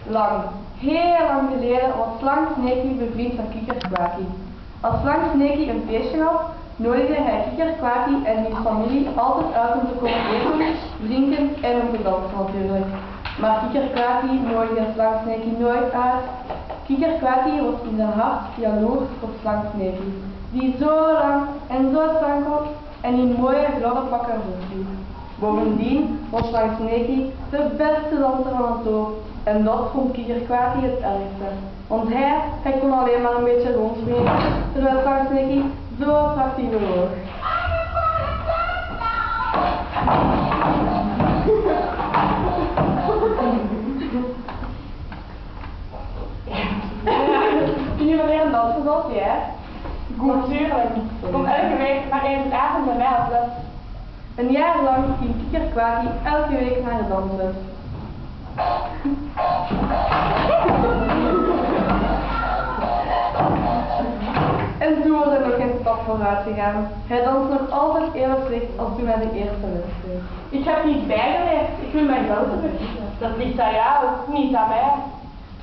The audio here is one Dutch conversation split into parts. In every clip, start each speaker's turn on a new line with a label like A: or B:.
A: Lang, heel lang geleden was Slang Sneaky bevriend van Kikker Quacky. Als Slang Sneaky een feestje had, nodigde hij Kikker Quacky en diens familie altijd uit om te komen eten, drinken en om te dansen natuurlijk. Maar Kikker Quacky nodigde Slang Sneaky nooit uit. Kikker Quacky was in zijn hart jaloers op Slang Sneaky, die zo lang en zo slank was en in mooie gladde pakken rondliep. Bovendien was Slang Sneaky de beste danser van het dorp en dat vond Kikker Quacky het ergste. Want hij kon alleen maar een beetje rondspringen, terwijl Slang Sneaky zo prachtig bewoog.
B: Kun je wel leren dansen zoals jij? Goed, natuurlijk. Kom elke week maar even avond bij mij op les.
A: Een jaar lang ging Kikker Quacky elke week naar de dansles. En toen was hij nog geen stap vooruit gegaan. Hij danst nog altijd even slecht als toen hij de eerste wedstrijd.
B: Ik heb niet bijgeleerd, ik wil mijn geld terug. Dat ligt aan jou, niet aan mij.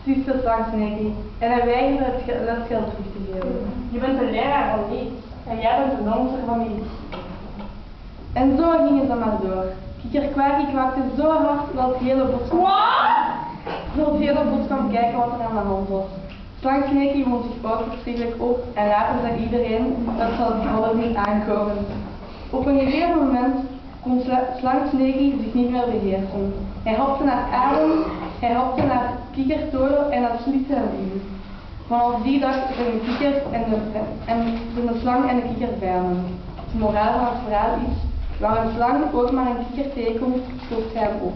A: Suste Slang Sneaky en hij weigerde het lesgeld terug te geven.
B: Je bent een leraar van niets en jij bent een danser van niets.
A: En zo gingen ze maar door. Kikker Quacky kwakte zo hard dat het hele bos kwam kijken wat er aan de hand was. Slang Sneaky wond zich ook verschrikkelijk op en later zei iedereen dat ze het hadden zien aankomen. Op een gegeven moment kon Slang Sneaky zich niet meer beheersen. Hij hopte naar adem, hij hopte naar Kikker Todo en dat sliep zijn lief. Vanaf die dag zijn de kikker zijn de slang en de kikker vijanden. De moraal van het verhaal is: waar een slang ook maar een kikker tegenkomt, stopt hij hem op.